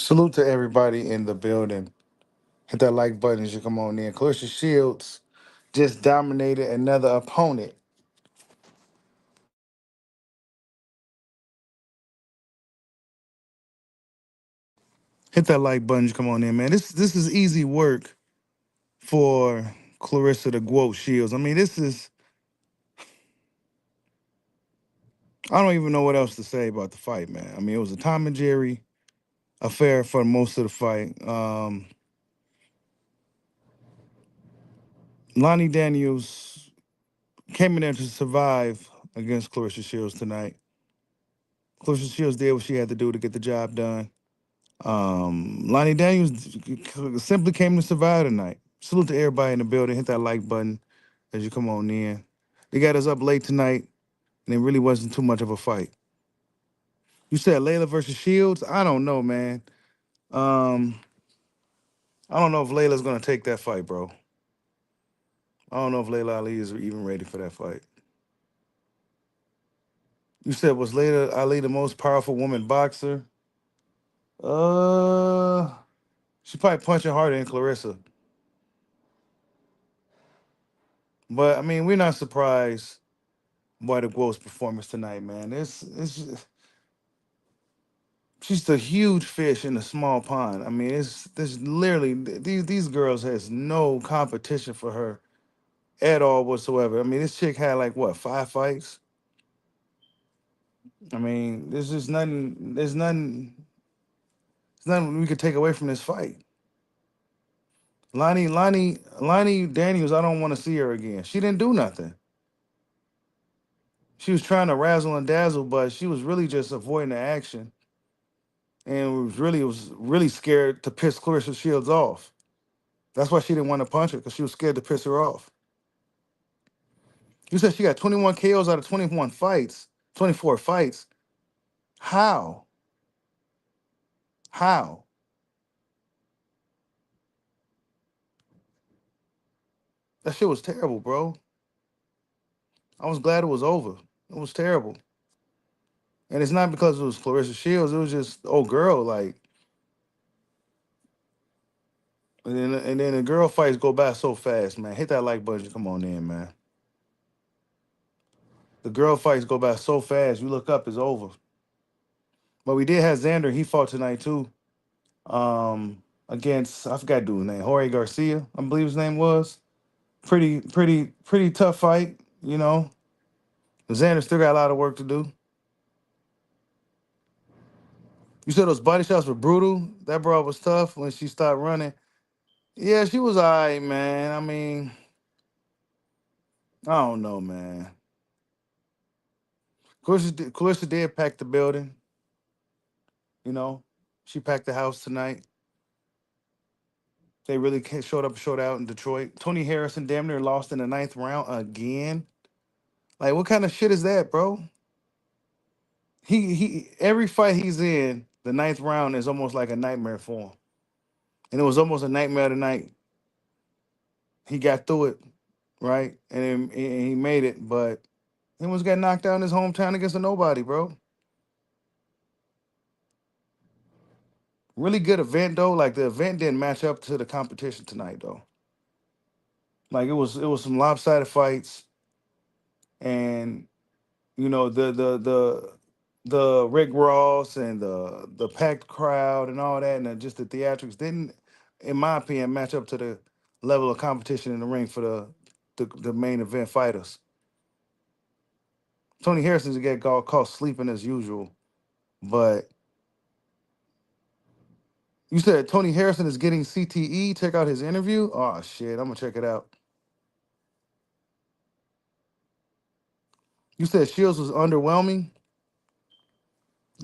Salute to everybody in the building. Hit that like button as you come on in. Claressa Shields just dominated another opponent. Hit that like button as you come on in, man. This is easy work for Claressa to quote Shields. I mean, this is I don't even know what else to say about the fight, man. I mean, it was a Tom and Jerry affair for most of the fight. Lonnie Daniels came in there to survive against Claressa Shields tonight. Claressa Shields did what she had to do to get the job done. Lonnie Daniels simply came to survive tonight. Salute to everybody in the building. Hit that like button as you come on in. They got us up late tonight, and it really wasn't too much of a fight. You said Layla versus Shields? I don't know, man. Um, I don't know if Layla's gonna take that fight, bro. I don't know if Leila Ali is even ready for that fight. You said was Leila Ali the most powerful woman boxer? Uh, she probably punching harder than Claressa. But I mean, we're not surprised by the Wolves' performance tonight, man. She's the huge fish in a small pond. I mean, it's there's literally these girls has no competition for her at all whatsoever. I mean, this chick had like what 5 fights. I mean, there's just nothing. There's nothing we could take away from this fight. Lonnie Daniels. I don't want to see her again. She didn't do nothing. She was trying to razzle and dazzle, but she was really just avoiding the action and was really scared to piss Claressa Shields off. That's why she didn't want to punch her because she was scared to piss her off. You said she got 21 KOs out of 21 fights, 24 fights. How? How? That shit was terrible, bro. I was glad it was over. It was terrible. And it's not because it was Claressa Shields. It was just, oh, girl, like, and then the girl fights go by so fast, man. Hit that like button. Come on in, man. The girl fights go by so fast. You look up, it's over. But we did have Xander. He fought tonight too. Against I forgot dude's name, Jorge Garcia, I believe his name was. Pretty tough fight, you know. Xander still got a lot of work to do. You said those body shots were brutal. That bro was tough when she started running. Yeah, she was all right, man. I mean, I don't know, man. Clarissa did pack the building, you know. She packed the house tonight. They really showed up, showed out in Detroit. Tony Harrison damn near lost in the ninth round again. Like, what kind of shit is that, bro? He every fight he's in, the ninth round is almost like a nightmare for him. And it was almost a nightmare tonight. He got through it, right? And he made it, but he almost got knocked out in his hometown against a nobody, bro. Really good event though. Like the event didn't match up to the competition tonight though. Like it was some lopsided fights, and you know the Rick Ross and the packed crowd and all that, and just the theatrics didn't, in my opinion, match up to the level of competition in the ring for the main event fighters. Tony Harrison's get caught sleeping as usual, but you said Tony Harrison is getting CTE. Check out his interview. Oh shit, I'm gonna check it out. You said Shields was underwhelming.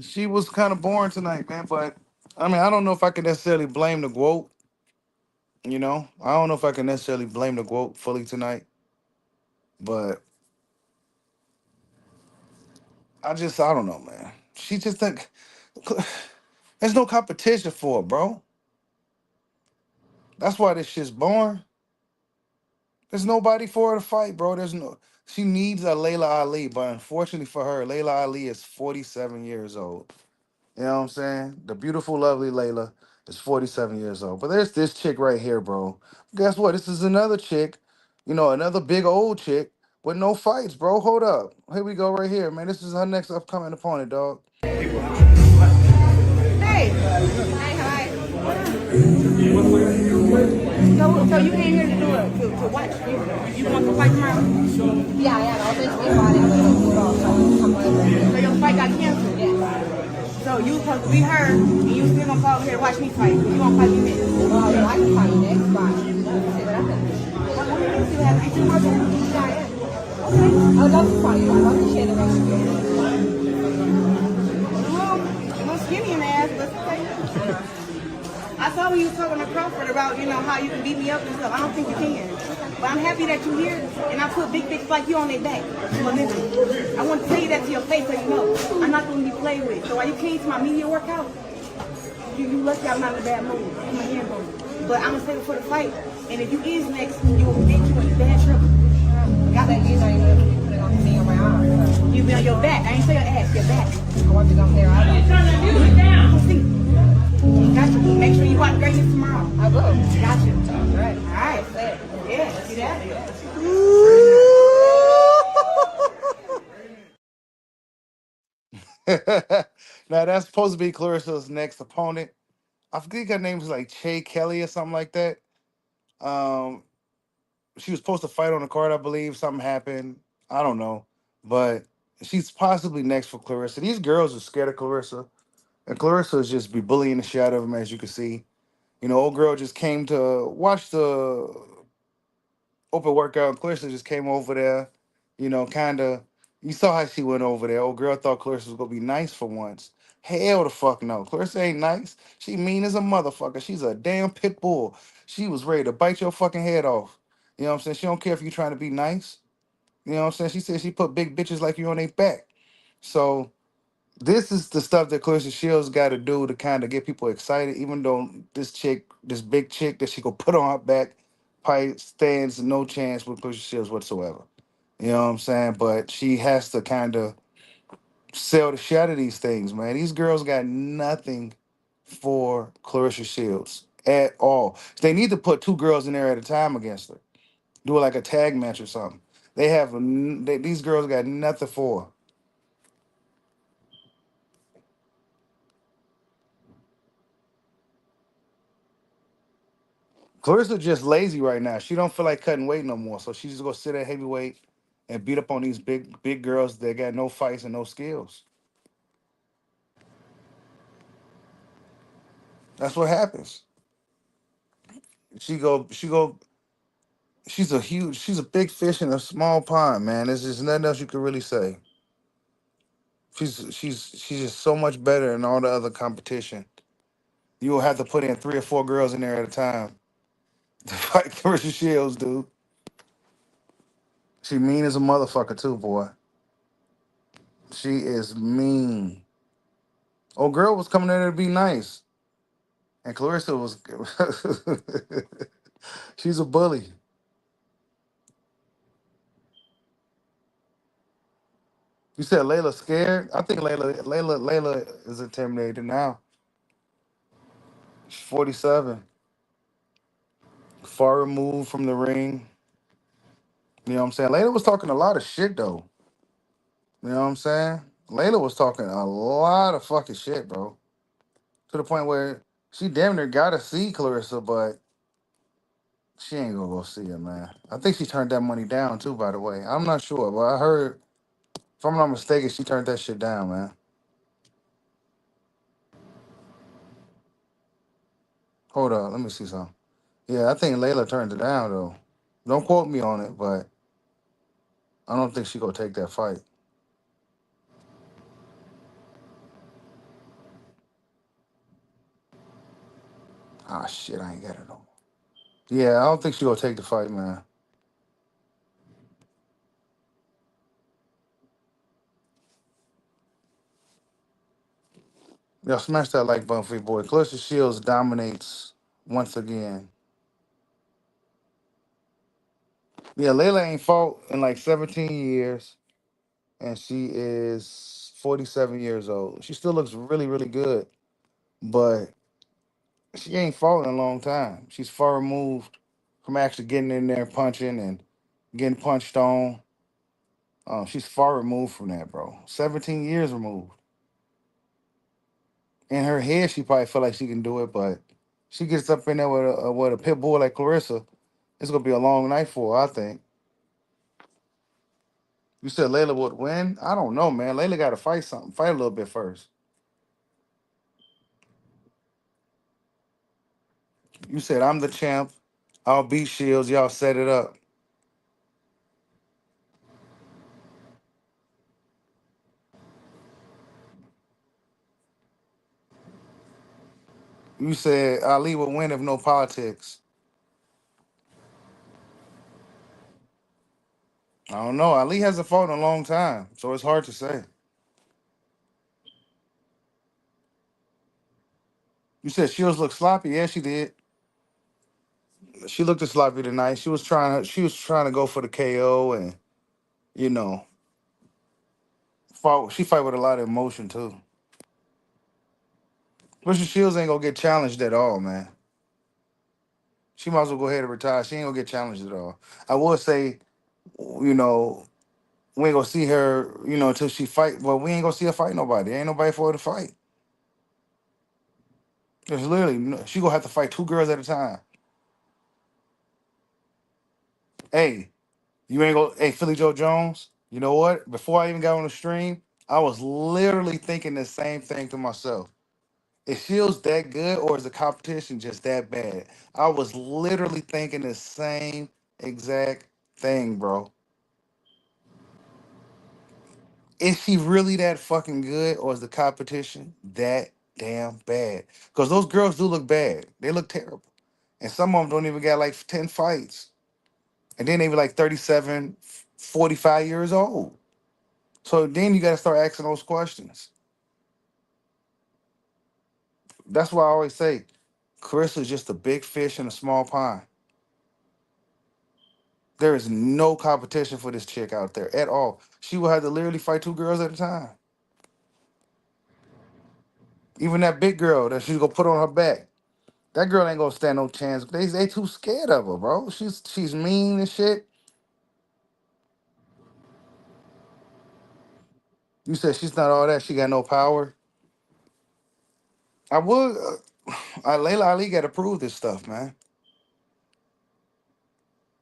She was kind of boring tonight, man. But I mean, I don't know if I can necessarily blame the quote. You know, I don't know if I can necessarily blame the quote fully tonight, but I don't know, man. She just think there's no competition for her, bro. That's why this shit's boring. There's nobody for her to fight, bro. There's no. She needs a Leila Ali, but unfortunately for her, Leila Ali is 47 years old. You know what I'm saying? The beautiful, lovely Layla is 47 years old. But there's this chick right here, bro. Guess what? This is another chick, another big old chick with no fights, bro. Hold up. Here we go right here, man. This is her next upcoming opponent, dog. Hey. Hi, hi. So you came here to do it, to watch. You want to fight tomorrow? Yeah, yeah. I was meant to be fighting, but it was off, so I'm going. So your fight got canceled? Yeah. So you supposed to be her, and you still gonna come here to watch me fight. You gonna fight me next? Oh, yeah, I can fight you next fight. See what happens. See what happens. You tomorrow? Yeah, yeah. Okay. I would love to fight you. I'd love to share the rest of you. Little skinny in the ass, but okay. I saw when you was talking to Crawford about, how you can beat me up and stuff. I don't think you can. But I'm happy that you're here, and I put big bitches like you on their back. I want to tell you that to your face so you know. I'm not going to be played with. So while you came to my media workout, you lucky I'm not in a bad mood. I'm a hand on. But I'm going to save it for the fight. And if you is next, you will be in bad trouble. Got that you put it on me on my arm. So. You be on your back. I ain't say your ass, your back. I want you to come there. Turn the music down. Gotcha. Make sure you watch greatness tomorrow. I will. Gotcha. All right. All right. Yeah. See that? Now that's supposed to be Clarissa's next opponent. I think her name is like Che Kelly or something like that. Um, she was supposed to fight on the card, I believe. Something happened. I don't know, but she's possibly next for Claressa. These girls are scared of Claressa, and Claressa is just be bullying the shit out of them, as you can see. Old girl just came to watch the open workout, and Clarissa just came over there, kind of. You saw how she went over there. Old girl thought Clarissa was gonna be nice for once. Hell the fuck no. Clarissa ain't nice. She mean as a motherfucker. She's a damn pit bull. She was ready to bite your fucking head off. You know what I'm saying? She don't care if you trying to be nice. You know what I'm saying? She said she put big bitches like you on their back. So this is the stuff that Clarissa Shields got to do to kind of get people excited, even though this big chick that she could put on her back, probably stands no chance with Clarissa Shields whatsoever. You know what I'm saying? But she has to kind of sell the shit out of these things, man. These girls got nothing for Clarissa Shields at all. They need to put two girls in there at a time against her. Do it like a tag match or something. These girls got nothing for her. Clarissa just lazy right now. She don't feel like cutting weight no more. So she's just gonna sit at heavyweight and beat up on these big girls that got no fights and no skills. That's what happens. She's a big fish in a small pond, man. There's just nothing else you can really say. She's just so much better than all the other competition. You will have to put in 3 or 4 girls in there at a time to fight Clarissa Shields, dude. She mean as a motherfucker too, boy. She is mean. Old girl was coming in there to be nice. And Clarissa was she's a bully. You said Layla scared? I think Layla is intimidated now. She's 47. Far removed from the ring. You know what I'm saying? Layla was talking a lot of shit though. You know what I'm saying? Layla was talking a lot of fucking shit, bro. To the point where she damn near gotta see Clarissa, but she ain't gonna go see her, man. I think she turned that money down too, by the way. I'm not sure, but I heard, if I'm not mistaken, she turned that shit down, man. Hold up, let me see something. Yeah, I think Layla turned it down though. Don't quote me on it, but I don't think she gonna take that fight. Ah shit, I ain't got it on. Yeah, I don't think she gonna take the fight, man. Y'all smash that like button for your boy. Clarissa Shields dominates once again. Yeah, Layla ain't fought in like 17 years, and she is 47 years old. She still looks really, really good, but she ain't fought in a long time. She's far removed from actually getting in there punching and getting punched on. She's far removed from that, bro. 17 years removed. In her head, she probably feel like she can do it, but she gets up in there with a pit bull like Claressa. It's gonna be a long night for her, I think. You said Layla would win? I don't know, man. Layla got to fight something. Fight a little bit first. You said I'm the champ. I'll beat Shields. Y'all set it up. You said Ali would win if no politics. I don't know. Ali hasn't fought in a long time, so it's hard to say. You said Shields looked sloppy. Yeah, she did. She looked sloppy tonight. She was trying to go for the KO and you know fought. She fight with a lot of emotion too. Richard Shields ain't gonna get challenged at all, man. She might as well go ahead and retire. She ain't gonna get challenged at all. I will say, you know, we ain't gonna see her, until she fight. But we ain't gonna see her fight nobody. Ain't nobody for her to fight. There's literally she gonna have to fight two girls at a time. Hey, you ain't gonna. Hey, Philly Joe Jones. You know what? Before I even got on the stream, I was literally thinking the same thing to myself. Is Shields that good, or is the competition just that bad? I was literally thinking the same exact thing, bro. Is she really that fucking good, or is the competition that damn bad? Because those girls do look bad. They look terrible. And some of them don't even got like 10 fights. And then they be like 37, 45 years old. So then you got to start asking those questions. That's why I always say Chris is just a big fish in a small pond. There is no competition for this chick out there at all. She will have to literally fight two girls at a time. Even that big girl that she's gonna put on her back. That girl ain't gonna stand no chance. They too scared of her, bro. She's mean and shit. You said she's not all that. She got no power. I would. Leila Ali got to prove this stuff, man.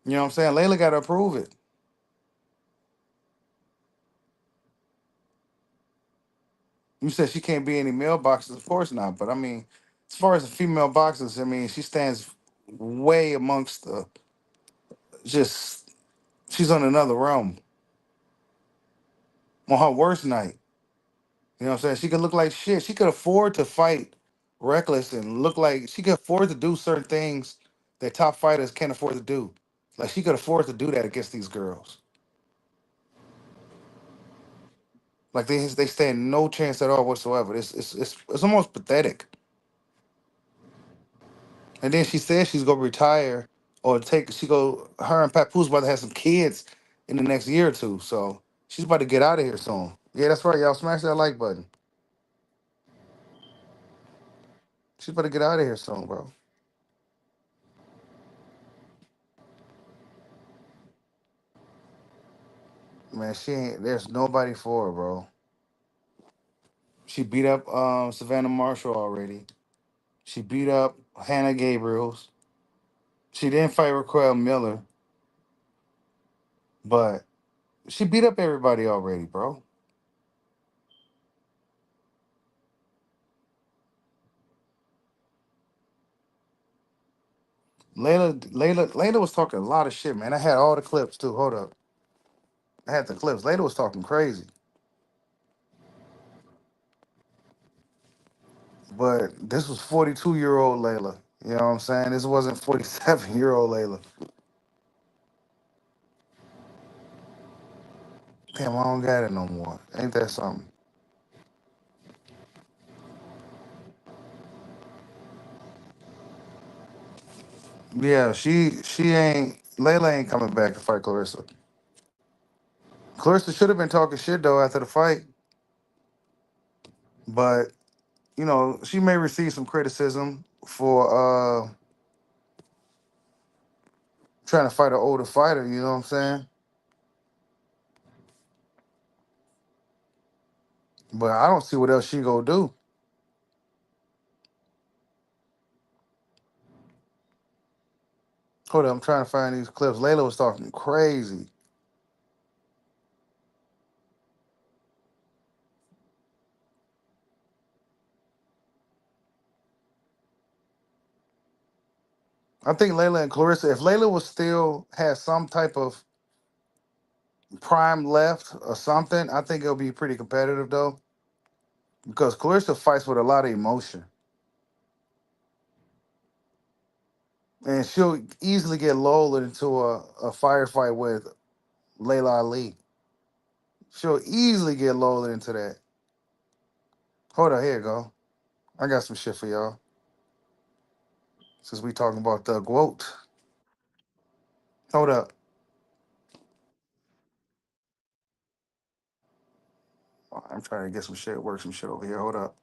You know what I'm saying? Layla got to prove it. You said she can't be any male boxers, of course not. But I mean, as far as the female boxers, I mean, she stands way amongst the just. She's on another realm on her worst night. You know what I'm saying? She could look like shit. She could afford to fight reckless and look like she could afford to do certain things that top fighters can't afford to do. Like she could afford to do that against these girls. Like they stand no chance at all whatsoever. It's almost pathetic. And then she said she's gonna retire or take she go her and Papoose about to have some kids in the next year or two. So she's about to get out of here soon. Yeah, that's right. Y'all smash that like button. She's about to get out of here soon, bro. Man, she ain't there's nobody for her, bro. She beat up Savannah Marshall already. She beat up Hannah Gabriels. She didn't fight Raquel Miller, but she beat up everybody already, bro. Layla was talking a lot of shit, man. I had all the clips too. Hold up. I had the clips. Layla was talking crazy. But this was 42-year-old Layla. You know what I'm saying? This wasn't 47-year-old Layla. Damn, I don't got it no more. Ain't that something? Yeah, she ain't Layla ain't coming back to fight Claressa. Clarissa should have been talking shit though after the fight. But you know, she may receive some criticism for trying to fight an older fighter. You know what I'm saying? But I don't see what else she gonna do. Hold up, I'm trying to find these clips. Layla was talking crazy. I think Layla and Claressa, if Layla was still had some type of prime left or something, I think it'll be pretty competitive though. Because Claressa fights with a lot of emotion. And she'll easily get lulled into a firefight with Leila Ali. She'll easily get lulled into that. Hold on, here you go. I got some shit for y'all. Since we talking about the quote. Hold up. I'm trying to get some shit, work some shit over here. Hold up.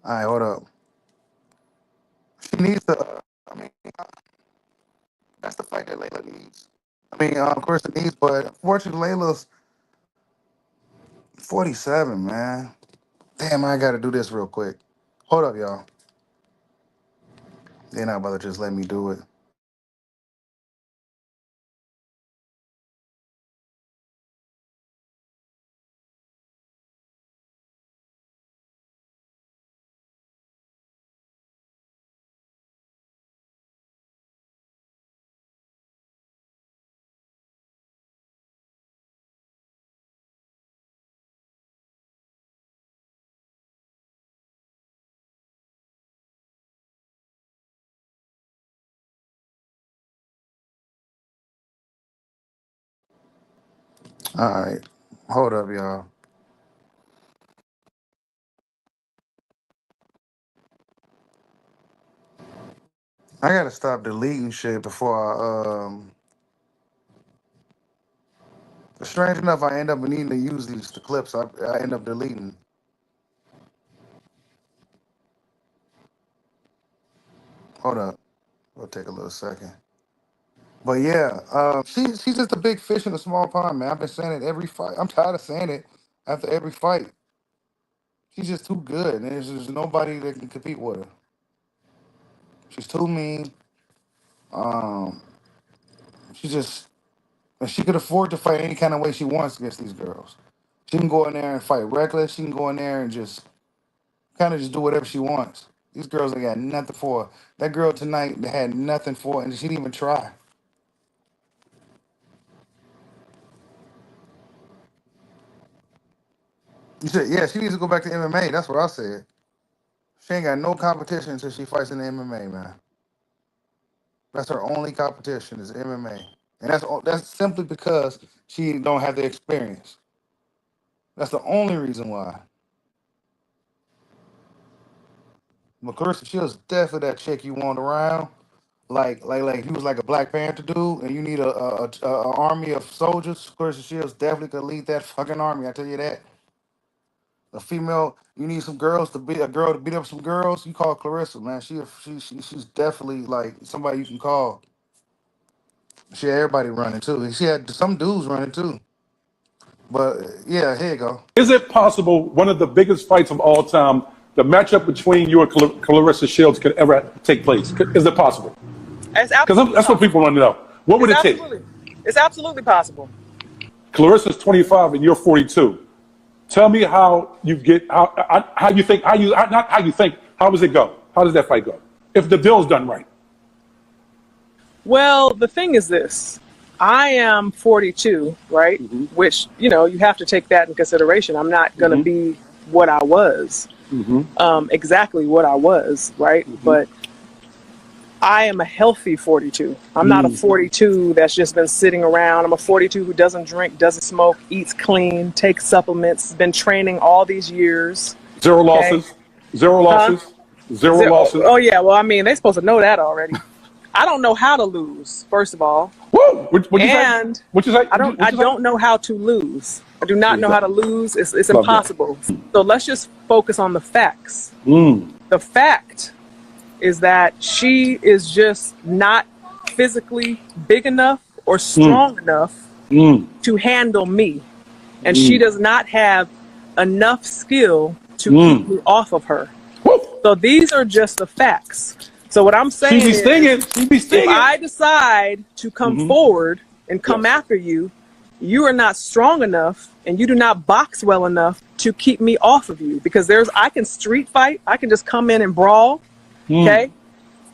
All right, hold up. She needs to. I mean, that's the fight that Layla needs. I mean, of course it needs, but unfortunately, Layla's 47, man. Damn, I gotta do this real quick. Hold up, y'all. They're not about to just let me do it. All right. Hold up, y'all. I gotta stop deleting shit before strange enough, I end up needing to use the clips. I end up deleting. Hold up. It'll take a little second. But yeah, she's just a big fish in a small pond, man. I've been saying it every fight. I'm tired of saying it after every fight. She's just too good, and there's just nobody that can compete with her. She's too mean. Um, she just and she could afford to fight any kind of way she wants against these girls. She can go in there and fight reckless. She can go in there and just kind of just do whatever she wants. These girls ain't got nothing for her. That girl tonight that had nothing for her, and she didn't even try. You said, yeah, she needs to go back to MMA. That's what I said. She ain't got no competition until she fights in the MMA, man. That's her only competition is MMA, and that's simply because she don't have the experience. That's the only reason why. But Clarissa Shields definitely that chick you want around. Like he was like a Black Panther dude, and you need a army of soldiers. Clarissa Shields definitely could lead that fucking army. I tell you that. A female, you need some girls to be a girl to beat up some girls. You call Clarissa, man. She's definitely like somebody you can call. She had everybody running too. She had some dudes running too. But yeah, here you go. Is it possible one of the biggest fights of all time, the matchup between you and Claressa Shields, could ever take place? Is it possible? It's Because absolutely that's what people want to know. What would it take? It's absolutely possible. Claressa's 25 and you're 42. Tell me how you get how you think not how you think. How does it go? How does that fight go? If the deal's done right. Well, the thing is this. I am 42, right? Mm-hmm. Which, you know, you have to take that in consideration. I'm not going to be what I was, exactly what I was, right? But I am a healthy 42. I'm not a 42 that's just been sitting around. I'm a 42 who doesn't drink, doesn't smoke, eats clean, takes supplements, been training all these years. Zero losses. Zero losses. Zero losses. Oh, yeah. Well, I mean, they're supposed to know that already. I don't know how to lose, first of all. Woo! What'd you say? And What'd you say? I don't know how to lose. I do not know how to lose. It's Love that. impossible. So let's just focus on the facts. Mm. The fact is that she is just not physically big enough or strong enough to handle me. And she does not have enough skill to keep me off of her. Woo! So these are just the facts. So what I'm saying She be stinging. is, She be stinging. if I decide to come forward and come after you, you are not strong enough and you do not box well enough to keep me off of you, because I can street fight. I can just come in and brawl. Okay.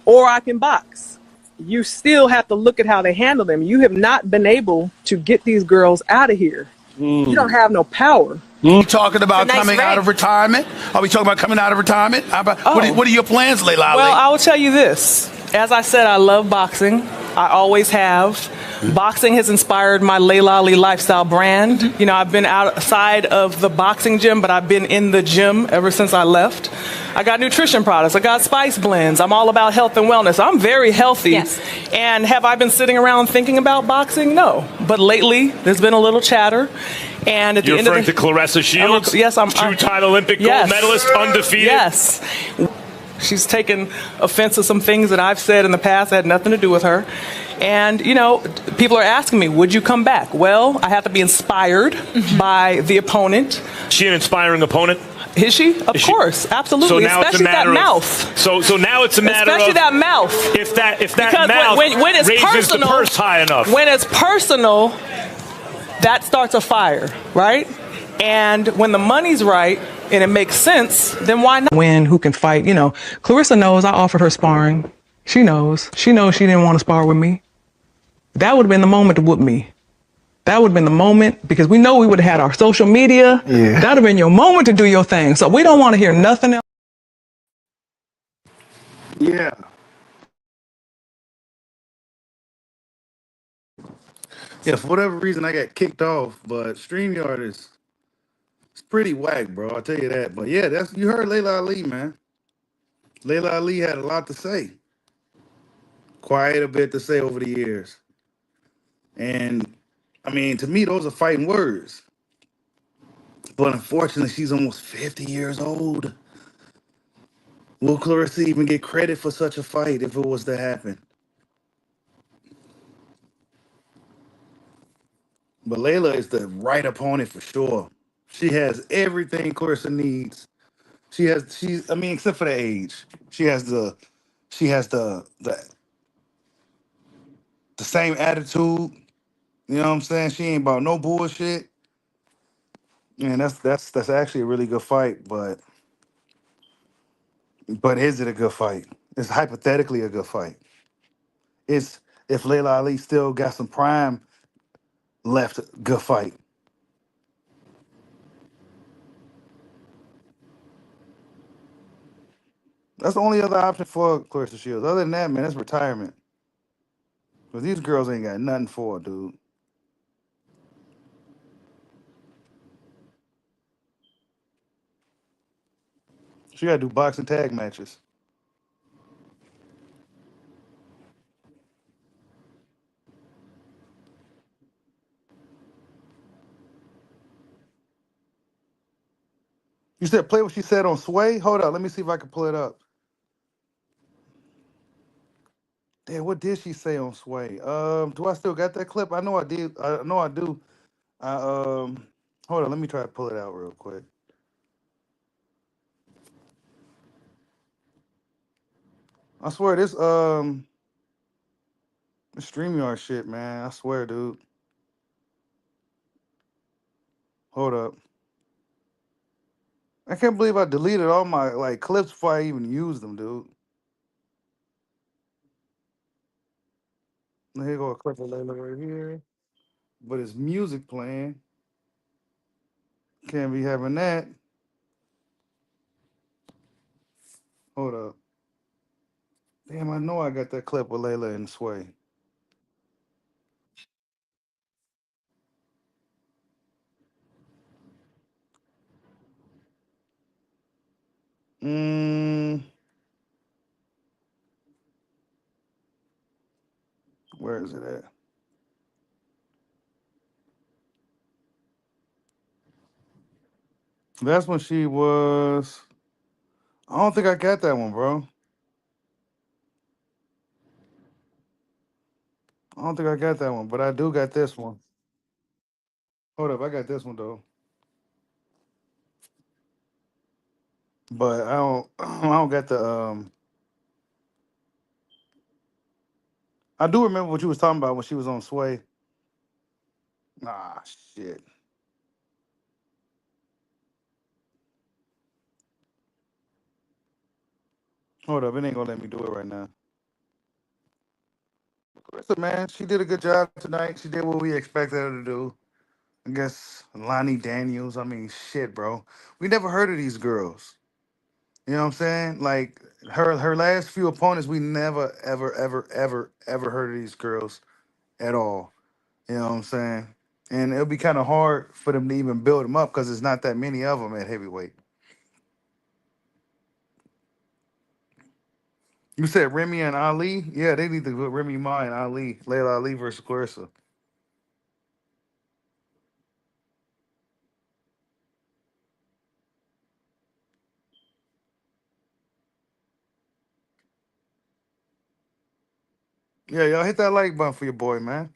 Or I can box. You still have to look at how they handle them. You have not been able to get these girls out of here. You don't have no power. You talking about coming out of retirement? Are we talking about coming out of retirement? What are your plans, Leila Ali? Well, I will tell you this. As I said, I love boxing. I always have. Boxing has inspired my Leila Ali lifestyle brand. You know, I've been outside of the boxing gym, but I've been in the gym ever since I left. I got nutrition products. I got spice blends. I'm all about health and wellness. I'm very healthy. Yes. And have I been sitting around thinking about boxing? No. But lately, there's been a little chatter. And at You're the end referring of to Claressa Shields? Yes, I'm two-time Olympic yes. gold medalist, undefeated? Yes. She's taken offense to some things that I've said in the past that had nothing to do with her. And, you know, people are asking me, would you come back? Well, I have to be inspired by the opponent. Is she an inspiring opponent? Is she? Of course, absolutely. So now especially it's a matter that of, mouth. So now it's a matter especially of that mouth. If that Because mouth when it's raises personal, the purse high enough. When it's personal, that starts a fire, right? And when the money's right and it makes sense, then why not? Win, who can fight? You know, Claressa knows I offered her sparring. She knows. She knows she didn't want to spar with me. That would have been the moment to whoop me. That would have been the moment, because we know we would have had our social media. Yeah. That would have been your moment to do your thing. So we don't want to hear nothing else. Yeah. Yeah, for whatever reason, I got kicked off, but StreamYard is it's pretty whack, bro. I'll tell you that. But yeah, you heard Leila Ali, man. Leila Ali had a lot to say. Quite a bit to say over the years. And I mean, to me, those are fighting words. But unfortunately, she's almost 50 years old. Will Claressa even get credit for such a fight if it was to happen? But Layla is the right opponent for sure. She has everything Claressa needs. I mean, except for the age. She has the same attitude. You know what I'm saying? She ain't about no bullshit. And that's actually a really good fight, but is it a good fight? It's hypothetically a good fight. It's if Layla Ali still got some prime left, good fight. That's the only other option for Claressa Shields. Other than that, man, it's retirement. Because these girls ain't got nothing for her, dude. She got to do boxing tag matches. You said play what she said on Sway? Hold up, let me see if I can pull it up. Damn, what did she say on Sway? Do I still got that clip? I know I did. I know I do. I hold on, let me try to pull it out real quick. I swear this StreamYard shit, man. I swear, dude. Hold up. I can't believe I deleted all my like clips before I even used them, dude. Here go a clip of Layla right here. But it's music playing. Can't be having that. Hold up. Damn, I know I got that clip with Layla and Sway. Mm, Where is it at? That's when she was. I don't think I got that one, bro. I don't think I got that one, but I do got this one. Hold up, I got this one though. But I don't. I don't got the. I do remember what you was talking about when she was on Sway. Ah, shit. Hold up, it ain't gonna let me do it right now. Claressa, man, she did a good job tonight. She did what we expected her to do. I guess Lonnie Daniels. I mean, shit, bro. We never heard of these girls. You know what I'm saying? Like her last few opponents, we never, ever, ever, ever, ever heard of these girls at all. You know what I'm saying? And it'll be kind of hard for them to even build them up because there's not that many of them at heavyweight. You said Remy and Ali? Yeah, they need to put Remy Ma and Ali, Leila Ali versus Claressa. Yeah, y'all hit that like button for your boy, man.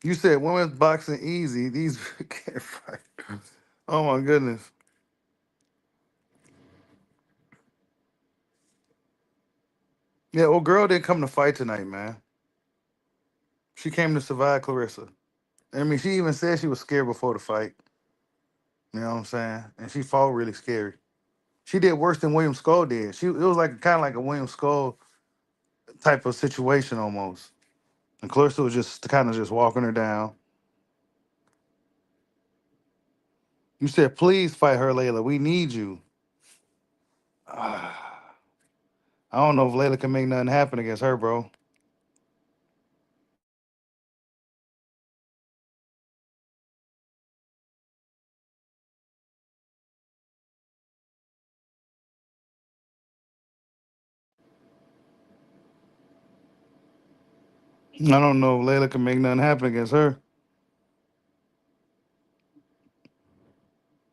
You said women's boxing easy. These can't fight. Oh my goodness. Yeah, well, girl didn't come to fight tonight, man. She came to survive Claressa. I mean, she even said she was scared before the fight. You know what I'm saying? And she fought really scary. She did worse than William Skull did. It was like kind of like a William Skull type of situation almost. And Clarissa was just kind of just walking her down. You said, please fight her, Layla. We need you. I don't know if Layla can make nothing happen against her, bro. I don't know if Layla can make nothing happen against her.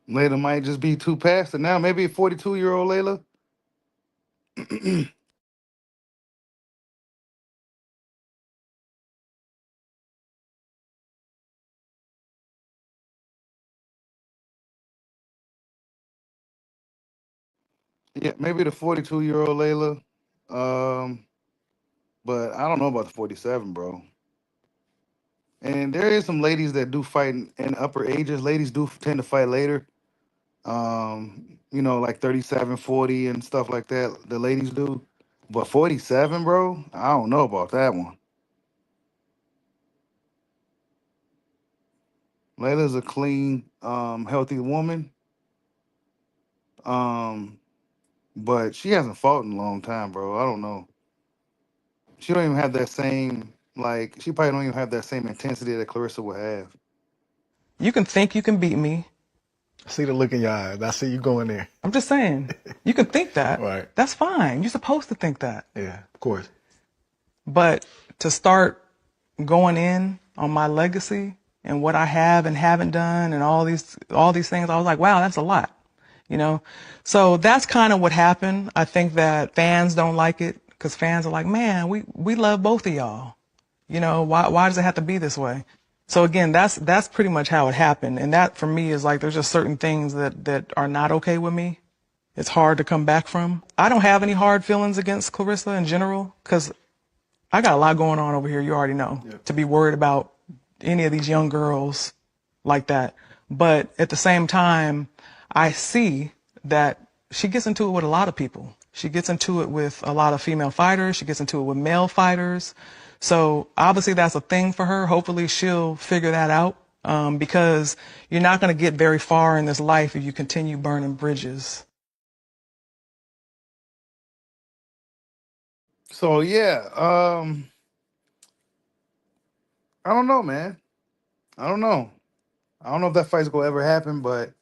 Layla might just be too past it now. Maybe a 42-year-old Layla. Yeah, maybe the 42-year-old Layla. Um, but I don't know about the 47, bro. And there is some ladies that do fight in upper ages. Ladies do tend to fight later. Like 37, 40 and stuff like that. The ladies do. But 47, bro, I don't know about that one. Layla's a clean, healthy woman. Um, but she hasn't fought in a long time, bro. I don't know. She don't even have that same she probably don't even have that same intensity that Clarissa would have. You can think you can beat me. I see the look in your eyes. I see you going there. I'm just saying, you can think that. Right. That's fine. You're supposed to think that. Yeah, of course. But to start going in on my legacy and what I have and haven't done and all these things, I was like, wow, that's a lot. So that's kind of what happened. I think that fans don't like it because fans are like, man, we love both of y'all. Why does it have to be this way? So again, that's pretty much how it happened. And that for me is like, there's just certain things that are not okay with me. It's hard to come back from. I don't have any hard feelings against Clarissa in general because I got a lot going on over here. You already know, to be worried about any of these young girls like that. But at the same time, I see that she gets into it with a lot of people. She gets into it with a lot of female fighters. She gets into it with male fighters. So obviously that's a thing for her. Hopefully she'll figure that out because you're not going to get very far in this life if you continue burning bridges. So yeah, I don't know, man. I don't know. I don't know if that fight's gonna ever happen, but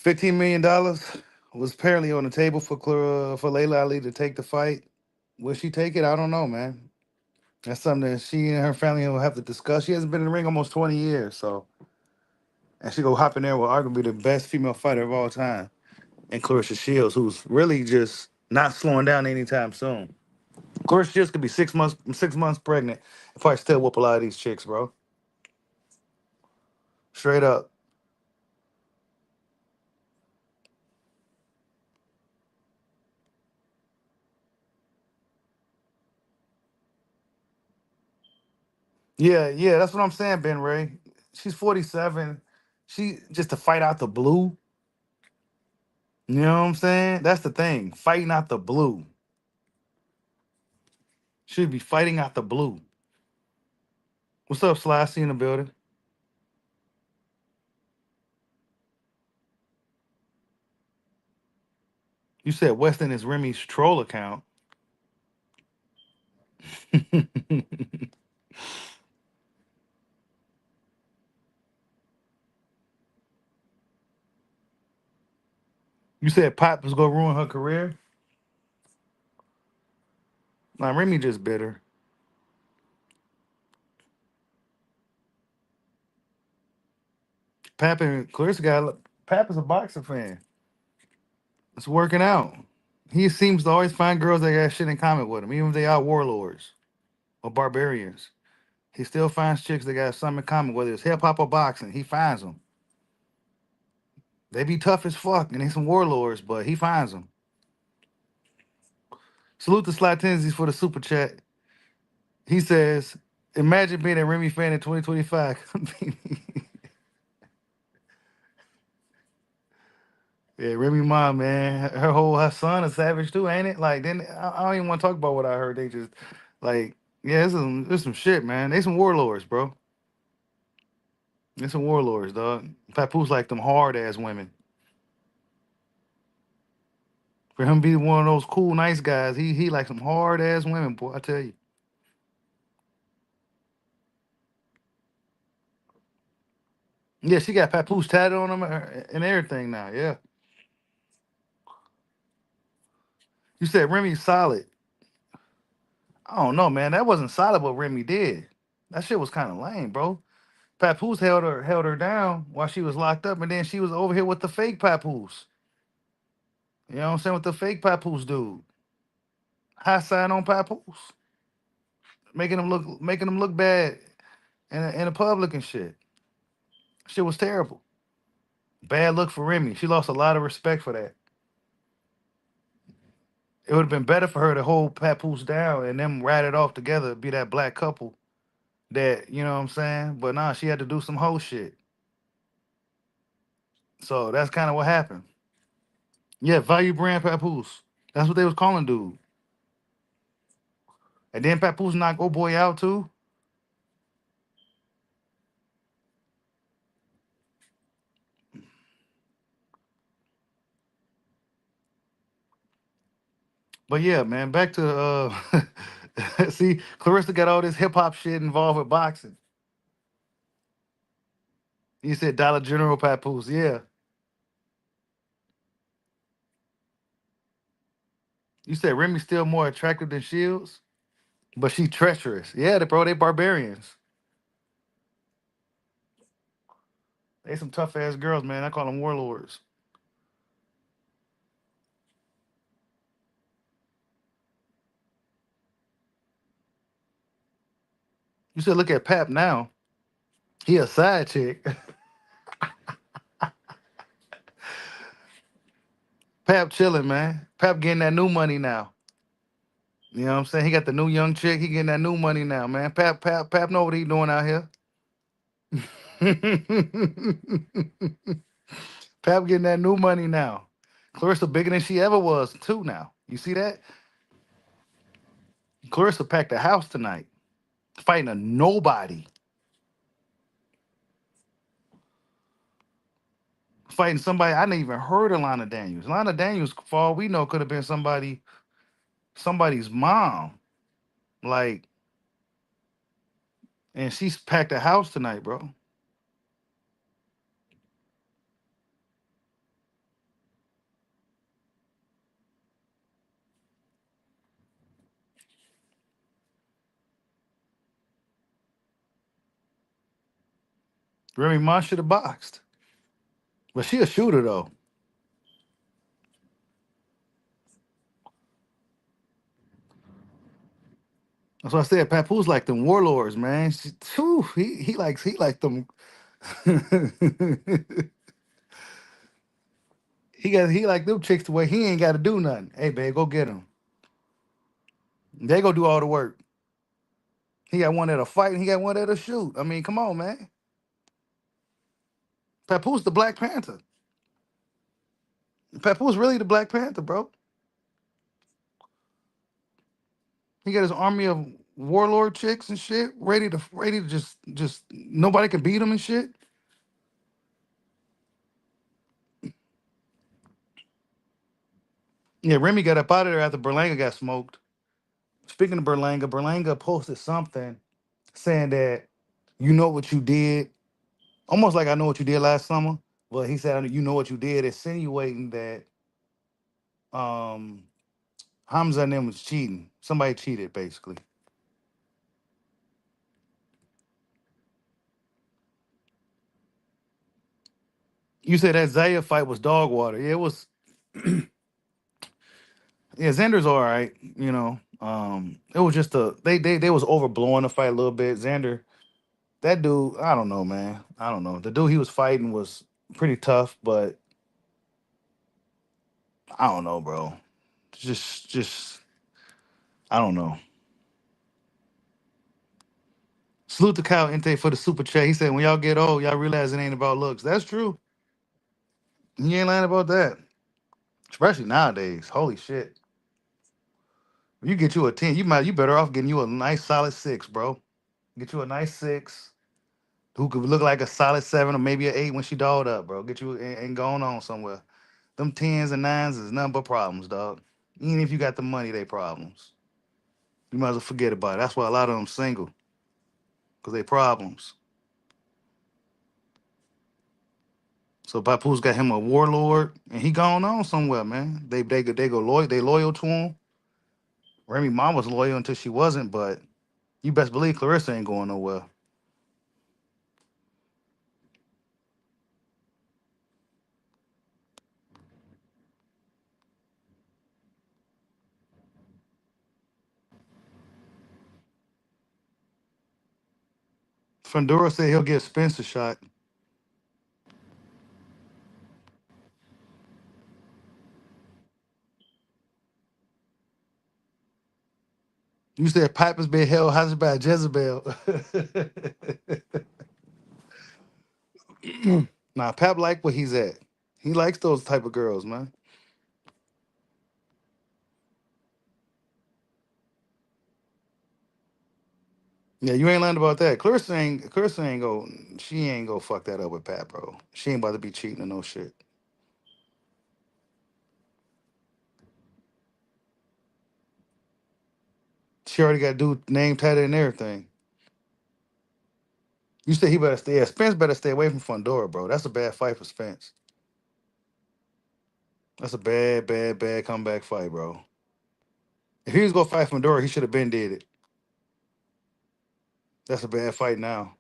$15 million was apparently on the table for Layla Ali to take the fight. Will she take it? I don't know, man. That's something that she and her family will have to discuss. She hasn't been in the ring almost 20 years, so and she go hop in there with arguably the best female fighter of all time, and Claressa Shields, who's really just not slowing down anytime soon. Claressa Shields could be 6 months pregnant and probably still whoop a lot of these chicks, bro. Straight up. Yeah, yeah, that's what I'm saying, Ben Ray. She's 47. She just to fight out the blue. You know what I'm saying? That's the thing. Fighting out the blue. Should be fighting out the blue. What's up, Sly? See in the building. You said Weston is Remy's troll account. You said Pop was gonna ruin her career. Nah, Remy just bitter. Pap and Clarissa got Pap is a boxing fan. It's working out. He seems to always find girls that got shit in common with him, even if they are warlords or barbarians. He still finds chicks that got something in common, whether it's hip hop or boxing. He finds them. They be tough as fuck and they some warlords, but he finds them. Salute to Sly Tenzies for the super chat. He says, "Imagine being a Remy fan in 2025." Yeah, Remy Ma, man, her son a savage too, ain't it? Like, then I don't even want to talk about what I heard. They just like, yeah, this some shit, man. They some warlords, bro. They some warlords, dog. Papoose like them hard ass women. For him to be one of those cool, nice guys, he like some hard ass women, boy. I tell you. Yeah, she got Papoose tatted on him and everything now. Yeah. You said Remy's solid. I don't know, man. That wasn't solid what Remy did. That shit was kind of lame, bro. Papoose held her down while she was locked up, and then she was over here with the fake Papoose. You know what I'm saying? With the fake Papoose dude. High side on Papoose. Making him look bad in the public and shit. Shit was terrible. Bad look for Remy. She lost a lot of respect for that. It would have been better for her to hold Papoose down and them ride it off together, be that black couple that, you know what I'm saying? But nah, she had to do some whole shit. So that's kind of what happened. Yeah, value brand Papoose. That's what they was calling dude. And then Papoose knocked old boy out too. But yeah, man, back to see, Clarissa got all this hip hop shit involved with boxing. You said Dollar General Papoose, yeah. You said Remy's still more attractive than Shields, but she treacherous. Yeah, they barbarians. They some tough ass girls, man. I call them warlords. You said look at Pap now. He a side chick. Pap chilling, man. Pap getting that new money now. You know what I'm saying? He got the new young chick. He getting that new money now, man. Pap know what he doing out here. Pap getting that new money now. Clarissa bigger than she ever was too now. You see that? Clarissa packed a house tonight, fighting a nobody. Fighting somebody I didn't even heard of Lana Daniels. Lana Daniels, for all we know, could have been somebody's mom. Like, and she's packed a house tonight, bro. Remy Ma should have boxed. But she a shooter though. That's why I said Papoose like them warlords, man. He like them. he like them chicks the way he ain't got to do nothing. Hey, babe, go get him. They go do all the work. He got one that'll fight and he got one that'll shoot. I mean, come on, man. Papoose the Black Panther. Papoose really the Black Panther, bro. He got his army of warlord chicks and shit, ready to just nobody can beat him and shit. Yeah, Remy got up out of there after Berlanga got smoked. Speaking of Berlanga posted something saying that you know what you did, almost like I know what you did last summer. But he said you know what you did, insinuating that Hamza and them was cheating. Somebody cheated, basically. You said that Zaya fight was dog water. Yeah, it was. Yeah, Xander's all right. You know, it was just they was overblowing the fight a little bit. Xander, that dude, I don't know, man. I don't know. The dude he was fighting was pretty tough, but I don't know, bro. Just I don't know. Salute to Kyle Inte for the super chat. He said, when y'all get old, y'all realize it ain't about looks. That's true. He ain't lying about that. Especially nowadays. Holy shit. If you get you a 10, you better off getting you a nice solid 6, bro. Get you a nice 6 who could look like a solid 7 or maybe an 8 when she dolled up, bro. Get you and going on somewhere. Them 10s and 9s is nothing but problems, dog. Even if you got the money, they problems. You might as well forget about it. That's why a lot of them single. Because they problems. So Papoose got him a warlord, and he going on somewhere, man. They go loyal. They loyal to him. Remy Ma was loyal until she wasn't, but you best believe Claressa ain't going nowhere. Fundora said he'll get Spencer shot. You said Piper's been held hostage by Jezebel. Nah, Pap like where he's at. He likes those type of girls, man. Yeah, you ain't lying about that. She ain't go fuck that up with Pat, bro. She ain't about to be cheating or no shit. She already got dude name tatted and everything. You said he better stay. Yeah, Spence better stay away from Fundora, bro. That's a bad fight for Spence. That's a bad, bad, bad comeback fight, bro. If he was gonna fight Fundora, he should have been did it. That's a bad fight now.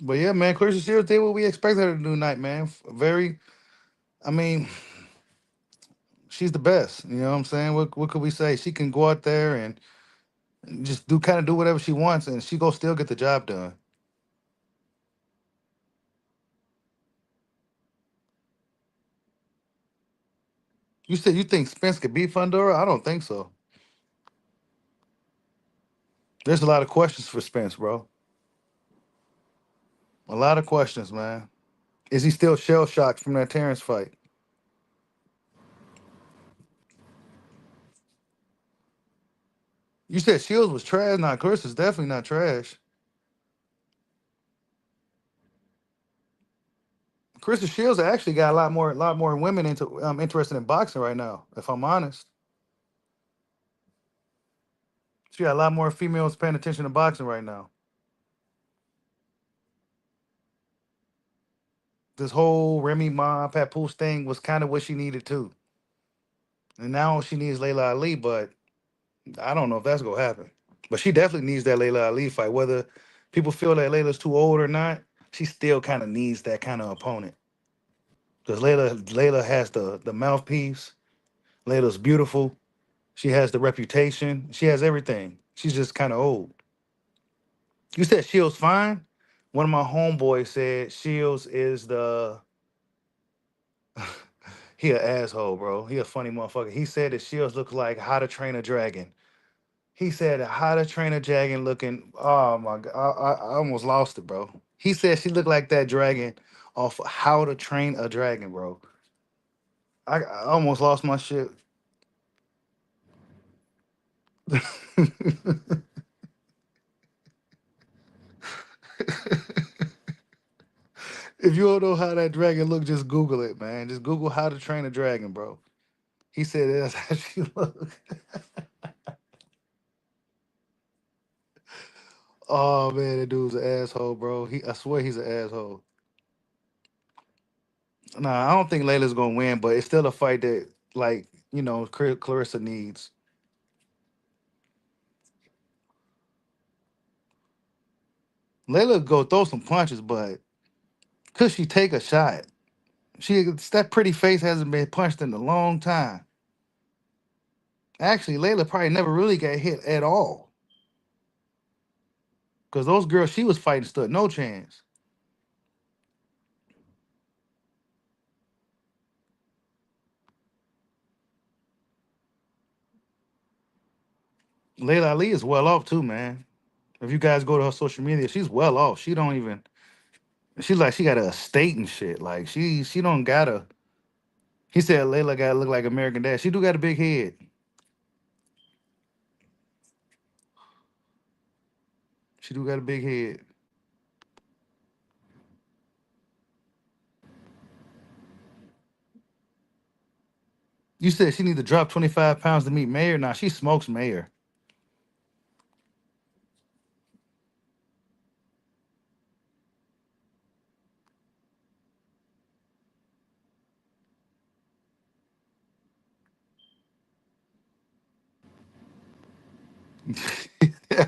But yeah, man, Clarissa Shields did what we expected her to do tonight, man. Very, I mean, she's the best. You know what I'm saying? What could we say? She can go out there and just do whatever she wants, and she go still get the job done. You said you think Spence could beat Fundora? I don't think so. There's a lot of questions for Spence, bro. A lot of questions, man. Is he still shell shocked from that Terrence fight? You said Shields was trash. Nah, Chris is definitely not trash. Chris Shields actually got a lot more women interested in boxing right now. If I'm honest, she got a lot more females paying attention to boxing right now. This whole Remy Ma Papoose thing was kind of what she needed too. And now she needs Leila Ali, but I don't know if that's gonna happen. But she definitely needs that Leila Ali fight. Whether people feel that Layla's too old or not, she still kind of needs that kind of opponent. Because Layla has the mouthpiece. Layla's beautiful. She has the reputation. She has everything. She's just kind of old. You said Shields fine? One of my homeboys said Shields is the he an asshole, bro. He a funny motherfucker. He said that Shields looks like How to Train a Dragon. He said How to Train a Dragon looking. Oh my god, I almost lost it, bro. He said she looked like that dragon off of How to Train a Dragon, bro. I almost lost my shit. If you don't know how that dragon look, just Google it, man. Just Google How to Train a Dragon, bro. He said that's how she look. Oh man, that dude's an asshole, bro. I swear he's an asshole. Nah, I don't think Layla's gonna win, but it's still a fight that, like, Clarissa needs. Layla go throw some punches, but could she take a shot? That pretty face hasn't been punched in a long time. Actually, Layla probably never really got hit at all. Because those girls she was fighting stood no chance. Layla Ali is well off too, man. If you guys go to her social media, she's well off. She don't even. She's like she got a estate and shit. Like she don't gotta. He said Layla gotta look like American Dad. She do got a big head. She do got a big head. You said she need to drop 25 pounds to meet Mayor. Nah, she smokes Mayor.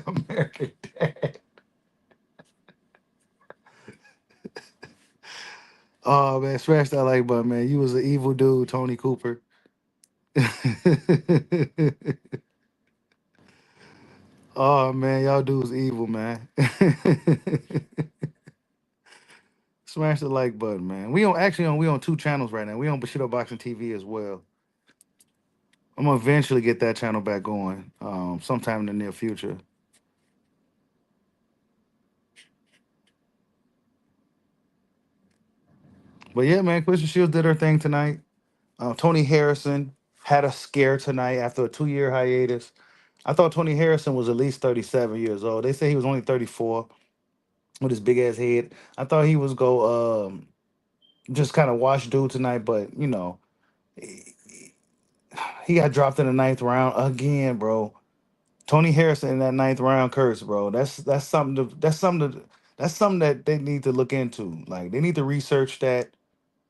American Dad. Oh man, smash that like button, man. You was an evil dude, Tony Cooper. Oh man, y'all dudes evil, man. Smash the like button, man. We on two channels right now. We on Bushido Boxing TV as well. I'm gonna eventually get that channel back going, sometime in the near future. But yeah, man, Christian Shields did her thing tonight. Tony Harrison had a scare tonight after a 2-year hiatus. I thought Tony Harrison was at least 37 years old. They say he was only 34 with his big ass head. I thought he was go just kind of wash dude tonight, but he got dropped in the ninth round again, bro. Tony Harrison in that ninth round curse, bro. That's something that they need to look into. Like they need to research that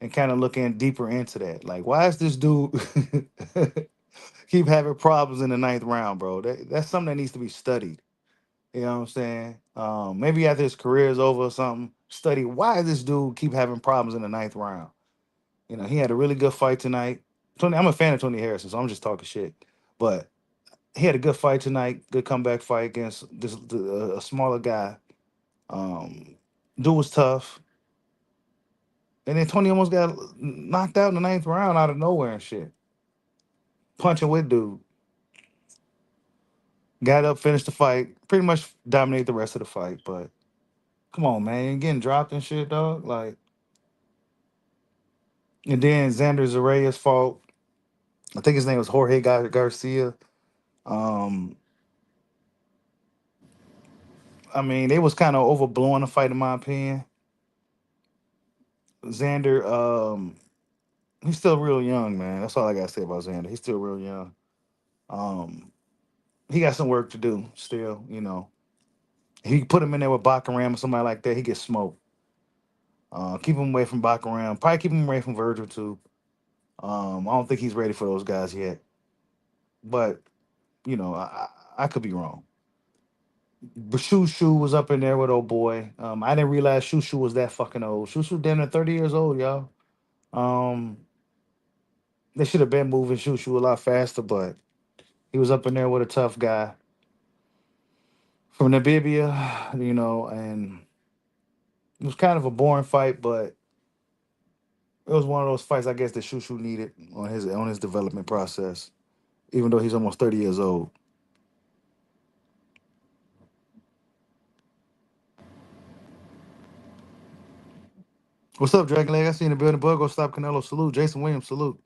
and kind of look in deeper into that. Like, why is this dude keep having problems in the ninth round, bro? That's something that needs to be studied. You know what I'm saying? Maybe after his career is over or something, study why this dude keep having problems in the ninth round. He had a really good fight tonight. I'm a fan of Tony Harrison, so I'm just talking shit. But he had a good fight tonight, good comeback fight against a smaller guy. Um, Dude was tough. And then Tony almost got knocked out in the ninth round out of nowhere and shit. Punching with dude. Got up, finished the fight, pretty much dominated the rest of the fight. But come on, man, you getting dropped and shit, dog. Like, and then Xander Zaraya's fault. I think his name was Jorge Garcia. Um, I mean, they was kind of overblowing the fight, in my opinion. Xander, he's still real young, man. That's all I gotta say about Xander. He's still real young. Um, he got some work to do still. If you put him in there with Baccaram or somebody like that, he gets smoked. Keep him away from Baccaram. Probably keep him away from Virgil too. I don't think he's ready for those guys yet. but I could be wrong. But Shushu was up in there with old boy. I didn't realize Shushu was that fucking old. Shushu damn near 30 years old, y'all. Um, they should have been moving Shushu a lot faster, but he was up in there with a tough guy from Namibia, and it was kind of a boring fight, but it was one of those fights I guess that Shushu needed on his development process, even though he's almost 30 years old. What's up, Dragon Leg? I see you in the building. Bug, go stop Canelo. Salute. Jason Williams, salute.